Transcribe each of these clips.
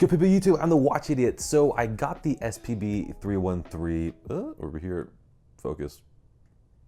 Good people YouTube, I'm the Watch Idiot. So I got the SPB313, over here, focus,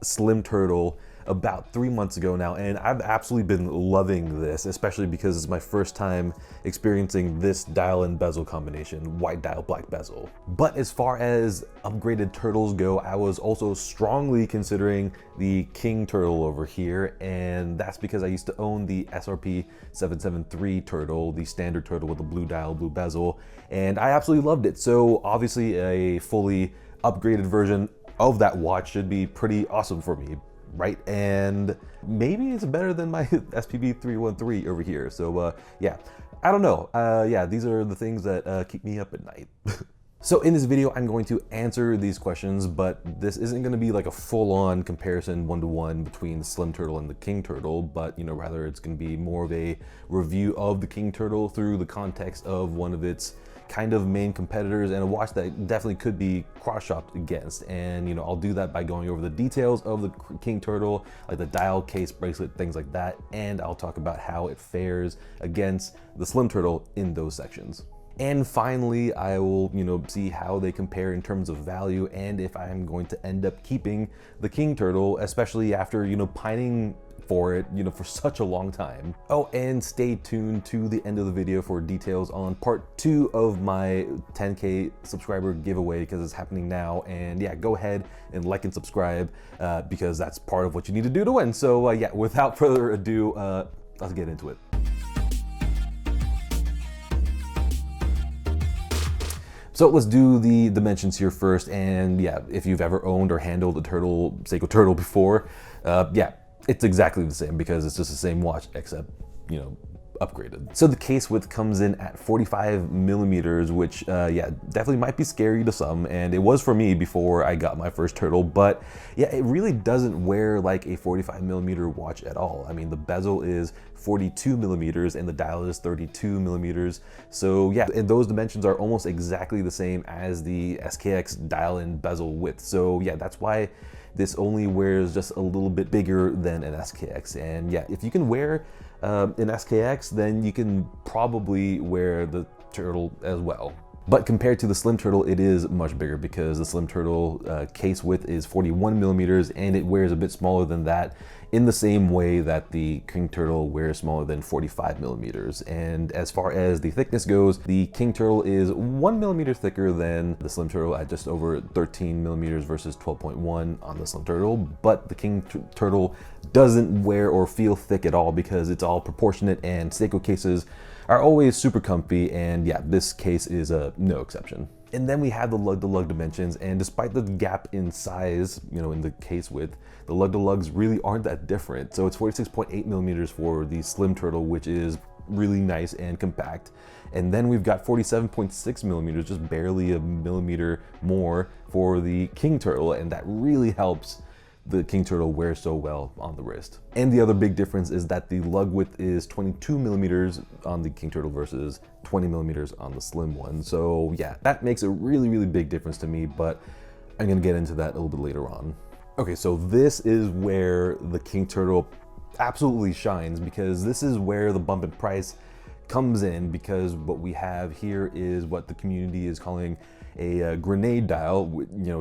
Slim Turtle about 3 months ago now, and I've absolutely been loving this, especially because it's my first time experiencing this dial and bezel combination, white dial, black bezel. But as far as upgraded turtles go, I was also strongly considering the King Turtle over here, and that's because I used to own the SRPE03 turtle, the standard turtle with the blue dial, blue bezel, and I absolutely loved it. So obviously a fully upgraded version of that watch should be pretty awesome for me, right? And maybe it's better than my SPB313 over here. So yeah, I don't know. Yeah, these are the things that keep me up at night. So in this video, I'm going to answer these questions, but this isn't going to be like a full-on comparison one-to-one between the Slim Turtle and the King Turtle, but rather it's going to be more of a review of the King Turtle through the context of one of its kind of main competitors and a watch that definitely could be cross-shopped against. And I'll do that by going over the details of the King Turtle, like the dial, case, bracelet, things like that, and I'll talk about how it fares against the Slim Turtle in those sections. And finally, I will, see how they compare in terms of value and if I'm going to end up keeping the King Turtle, especially after, pining for it, for such a long time. Oh, and stay tuned to the end of the video for details on part 2 of my 10K subscriber giveaway, because it's happening now. And yeah, go ahead and like and subscribe because that's part of what you need to do to win. So yeah, without further ado, let's get into it. So let's do the dimensions here first, and yeah, if you've ever owned or handled a turtle, Seiko turtle before, yeah, it's exactly the same because it's just the same watch except, upgraded. So the case width comes in at 45 millimeters, which yeah, definitely might be scary to some, and it was for me before I got my first turtle, but yeah, it really doesn't wear like a 45 millimeter watch at all. I mean, the bezel is 42 millimeters and the dial is 32 millimeters. So yeah, and those dimensions are almost exactly the same as the SKX dial and bezel width. So yeah, that's why this only wears just a little bit bigger than an SKX. And yeah, if you can wear an SKX, then you can probably wear the turtle as well. But compared to the Slim Turtle, it is much bigger because the Slim Turtle case width is 41 millimeters and it wears a bit smaller than that, in the same way that the King Turtle wears smaller than 45 millimeters. And as far as the thickness goes, the King Turtle is 1 millimeter thicker than the Slim Turtle at just over 13 millimeters versus 12.1 on the Slim Turtle. But the King Turtle doesn't wear or feel thick at all because it's all proportionate, and Seiko cases are always super comfy, and yeah, this case is no exception. And then we have the lug-to-lug dimensions, and despite the gap in size, in the case width, the lug-to-lugs really aren't that different. So it's 46.8 millimeters for the Slim Turtle, which is really nice and compact. And then we've got 47.6 millimeters, just barely a millimeter more for the King Turtle, and that really helps the King Turtle wears so well on the wrist. And the other big difference is that the lug width is 22 millimeters on the King Turtle versus 20 millimeters on the Slim one. So yeah, that makes a really, really big difference to me, but I'm gonna get into that a little bit later on. Okay, so this is where the King Turtle absolutely shines, because this is where the bump in price comes in, because what we have here is what the community is calling a grenade dial,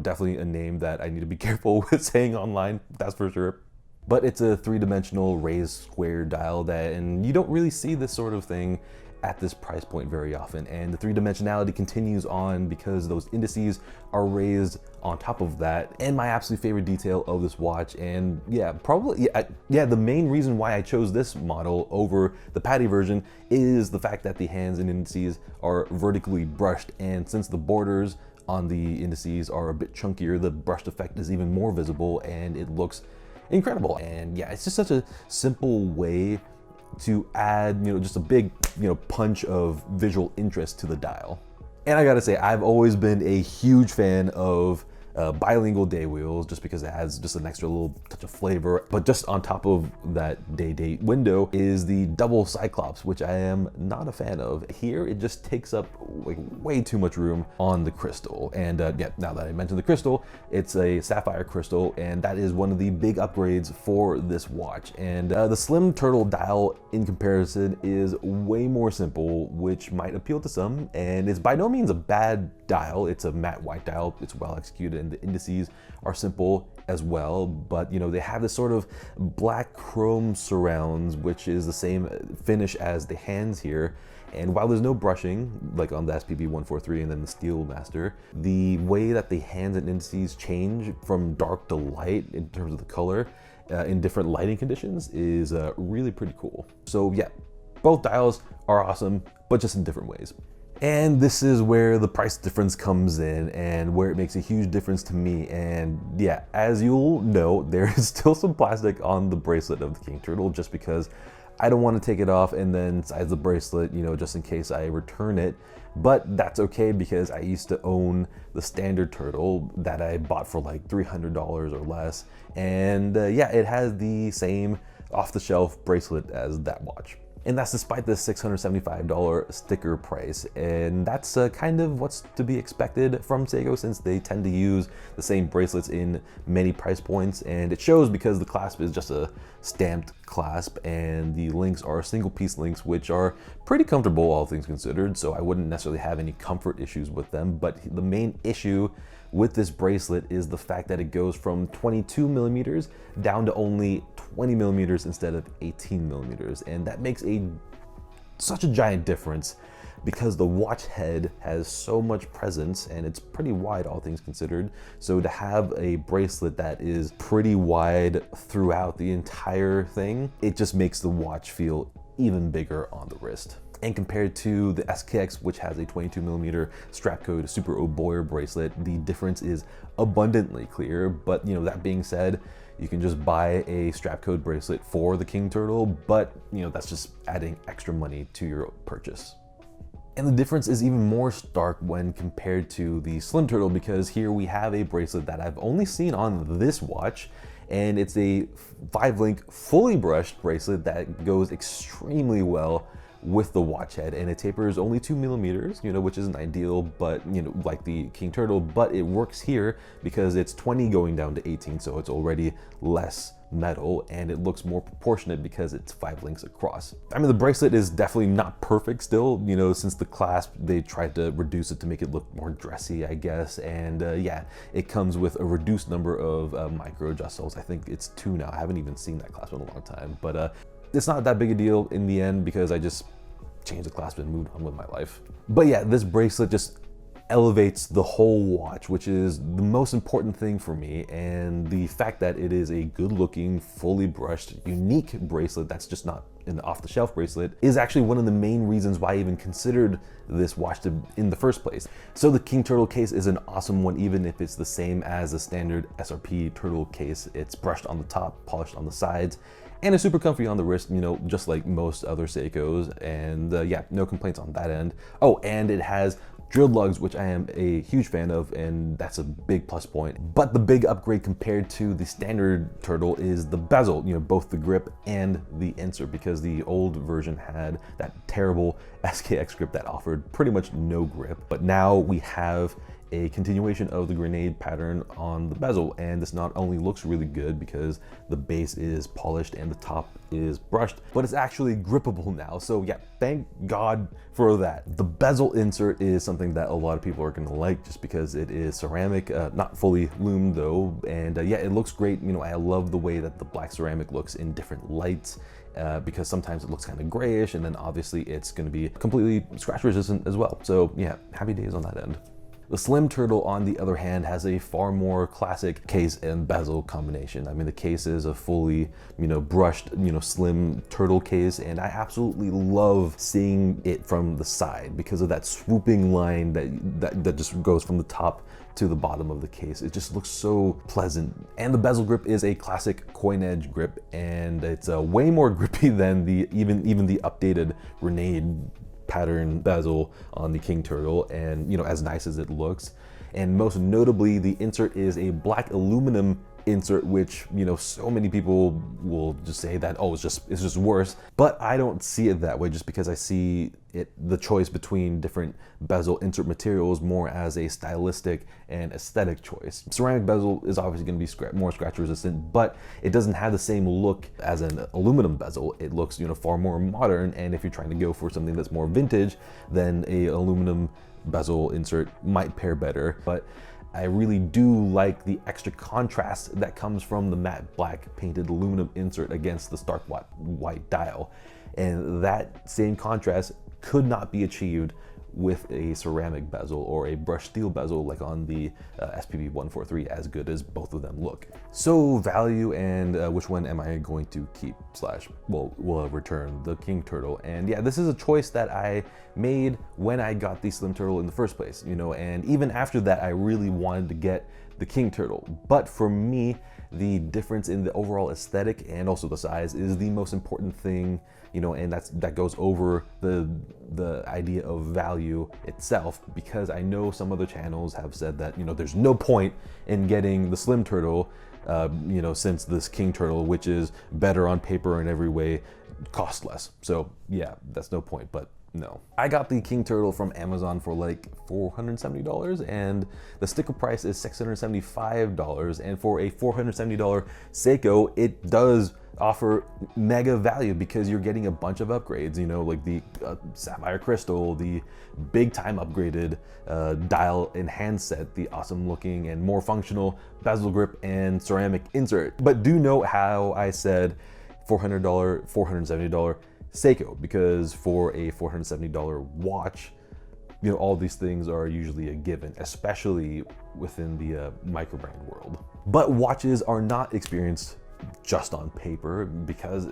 definitely a name that I need to be careful with saying online, that's for sure. But it's a three-dimensional raised square dial and you don't really see this sort of thing at this price point very often. And the three-dimensionality continues on because those indices are raised on top of that. And my absolute favorite detail of this watch, and yeah, probably, yeah, the main reason why I chose this model over the patty version is the fact that the hands and indices are vertically brushed. And since the borders on the indices are a bit chunkier, the brushed effect is even more visible and it looks incredible. And yeah, it's just such a simple way to add, just a big, punch of visual interest to the dial. And I gotta say, I've always been a huge fan of bilingual day wheels, just because it has just an extra little touch of flavor. But just on top of that day date window is the double Cyclops, which I am not a fan of. Here, it just takes up like way too much room on the crystal. And yeah, now that I mentioned the crystal, it's a sapphire crystal, and that is one of the big upgrades for this watch. And the Slim Turtle dial in comparison is way more simple, which might appeal to some, and it's by no means a bad dial. It's a matte white dial, it's well executed, and the indices are simple as well, but you know, they have this sort of black chrome surrounds, which is the same finish as the hands here. And while there's no brushing, like on the SPB313 and then the Steel Master, the way that the hands and indices change from dark to light in terms of the color in different lighting conditions is really pretty cool. So yeah, both dials are awesome, but just in different ways. And this is where the price difference comes in and where it makes a huge difference to me. And yeah, as you'll know, there is still some plastic on the bracelet of the King Turtle, just because I don't want to take it off and then size the bracelet, you know, just in case I return it. But that's okay, because I used to own the standard Turtle that I bought for like $300 or less. And yeah, it has the same off-the-shelf bracelet as that watch. And that's despite the $675 sticker price. And that's kind of what's to be expected from Seiko, since they tend to use the same bracelets in many price points. And it shows because the clasp is just a stamped clasp, and the links are single piece links, which are pretty comfortable, all things considered. So I wouldn't necessarily have any comfort issues with them. But the main issue with this bracelet is the fact that it goes from 22 millimeters down to only 20 millimeters instead of 18 millimeters. And that makes such a giant difference, because the watch head has so much presence and it's pretty wide, all things considered. So to have a bracelet that is pretty wide throughout the entire thing, it just makes the watch feel even bigger on the wrist. And compared to the SKX, which has a 22 millimeter strap code Super O'Boyer bracelet, the difference is abundantly clear. But you know, that being said, you can just buy a strap code bracelet for the King Turtle, but you know, that's just adding extra money to your purchase. And the difference is even more stark when compared to the Slim Turtle, because here we have a bracelet that I've only seen on this watch, and it's a 5-link fully brushed bracelet that goes extremely well with the watch head, and it tapers only 2 millimeters, you know, which isn't ideal, but you know, like the King Turtle, but it works here because it's 20 going down to 18, so it's already less metal, and it looks more proportionate because it's 5 links across. I mean, the bracelet is definitely not perfect still, you know, since the clasp, they tried to reduce it to make it look more dressy, I guess. And yeah, it comes with a reduced number of micro adjustals. I think it's 2 now. I haven't even seen that clasp in a long time, but it's not that big a deal in the end, because I just changed the clasp and moved on with my life. But yeah, this bracelet just elevates the whole watch, which is the most important thing for me. And the fact that it is a good looking, fully brushed, unique bracelet that's just not an off-the-shelf bracelet is actually one of the main reasons why I even considered this watch in the first place. So the King Turtle case is an awesome one, even if it's the same as the standard SRP Turtle case. It's brushed on the top, polished on the sides, and it's super comfy on the wrist, you know, just like most other Seikos. And yeah, no complaints on that end. Oh, and it has drilled lugs, which I am a huge fan of, and that's a big plus point. But the big upgrade compared to the standard Turtle is the bezel, you know, both the grip and the insert, because the old version had that terrible SKX grip that offered pretty much no grip. But now we have a continuation of the grenade pattern on the bezel, and this not only looks really good because the base is polished and the top is brushed, but it's actually grippable now. So yeah, thank God for that. The bezel insert is something that a lot of people are gonna like, just because it is ceramic, not fully loomed though, and yeah, it looks great. You know, I love the way that the black ceramic looks in different lights, because sometimes it looks kind of grayish, and then obviously it's going to be completely scratch resistant as well. So yeah, happy days on that end. The Slim Turtle, on the other hand, has a far more classic case and bezel combination. I mean, the case is a fully, you know, brushed, you know, Slim Turtle case, and I absolutely love seeing it from the side because of that swooping line that just goes from the top to the bottom of the case. It just looks so pleasant. And the bezel grip is a classic coin edge grip, and it's way more grippy than the even the updated grenade pattern bezel on the King Turtle, and you know, as nice as it looks, And most notably, the insert is a black aluminum insert, which, you know, so many people will just say that, oh, it's just worse. But I don't see it that way, just because I see the choice between different bezel insert materials more as a stylistic and aesthetic choice. Ceramic bezel is obviously going to be more scratch resistant, but it doesn't have the same look as an aluminum bezel. It looks, you know, far more modern, and if you're trying to go for something that's more vintage, then a aluminum bezel insert might pair better. But I really do like the extra contrast that comes from the matte black painted aluminum insert against the stark white dial. And that same contrast could not be achieved with a ceramic bezel or a brushed steel bezel like on the SPB313, as good as both of them look. So value, and which one am I going to keep / will return? The King Turtle. And yeah, this is a choice that I made when I got the Slim Turtle in the first place, you know, and even after that I really wanted to get the King Turtle. But for me, the difference in the overall aesthetic and also the size is the most important thing, you know, and that goes over the idea of value itself, because I know some other channels have said that, you know, there's no point in getting the Slim Turtle, you know, since this King Turtle, which is better on paper in every way, costs less. So yeah, that's no point. But no, I got the King Turtle from Amazon for like $470, and the sticker price is $675. And for a $470 Seiko, it does offer mega value because you're getting a bunch of upgrades, you know, like the sapphire crystal, the big time upgraded dial and handset, the awesome looking and more functional bezel grip and ceramic insert. But do note how I said $400, $470 Seiko, because for a $470 watch, you know, all these things are usually a given, especially within the micro brand world. But watches are not experienced just on paper, because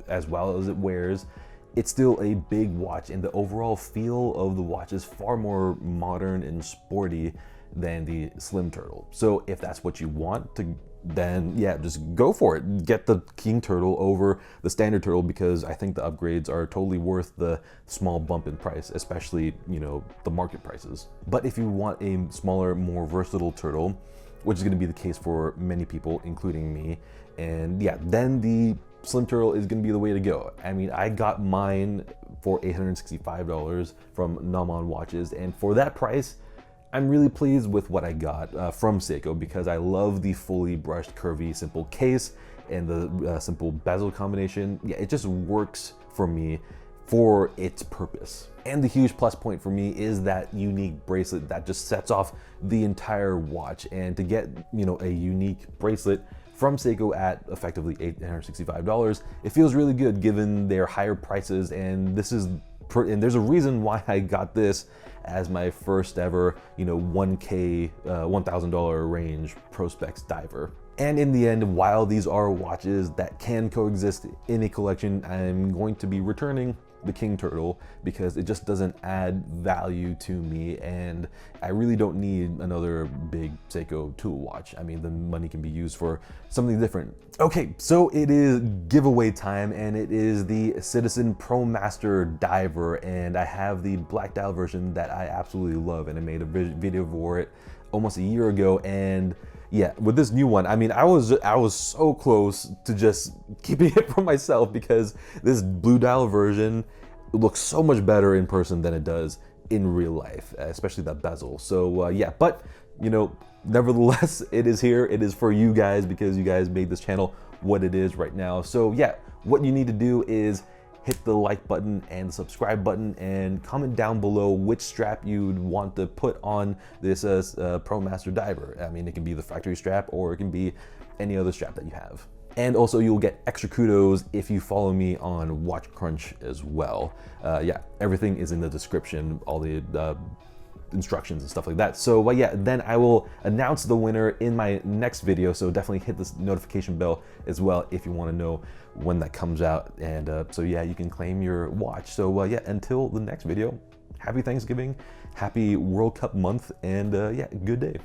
as well as it wears, it's still a big watch, and the overall feel of the watch is far more modern and sporty than the Slim Turtle. So if that's what you want to, then yeah, just go for it. Get the King Turtle over the standard Turtle, because I think the upgrades are totally worth the small bump in price, especially, you know, the market prices. But if you want a smaller, more versatile turtle, which is going to be the case for many people, including me, and yeah, then the Slim Turtle is going to be the way to go. I mean, I got mine for $865 from Namon Watches, and for that price, I'm really pleased with what I got from Seiko, because I love the fully brushed, curvy, simple case and the simple bezel combination. Yeah, it just works for me for its purpose. And the huge plus point for me is that unique bracelet that just sets off the entire watch. And to get, you know, a unique bracelet from Seiko at effectively $865, it feels really good given their higher prices. And there's a reason why I got this as my first ever, you know, $1,000 range Prospex diver. And in the end, while these are watches that can coexist in a collection, I'm going to be returning the King Turtle because it just doesn't add value to me, and I really don't need another big Seiko tool watch. I mean, the money can be used for something different. Okay, so it is giveaway time, and it is the Citizen ProMaster Diver, and I have the black dial version that I absolutely love, and I made a video for it almost a year ago. And yeah, with this new one, I mean, I was so close to just keeping it for myself, because this blue dial version looks so much better in person than it does in real life, especially that bezel. So yeah, but you know, nevertheless, it is here. It is for you guys, because you guys made this channel what it is right now. So yeah, what you need to do is hit the like button and the subscribe button, and comment down below which strap you'd want to put on this ProMaster Diver. I mean, it can be the factory strap, or it can be any other strap that you have. And also, you'll get extra kudos if you follow me on Watch Crunch as well. Yeah, everything is in the description, all the instructions and stuff like that. So yeah, then I will announce the winner in my next video, so definitely hit this notification bell as well if you want to know when that comes out. And so yeah, you can claim your watch. So yeah, until the next video, happy Thanksgiving, happy World Cup month, and yeah, good day.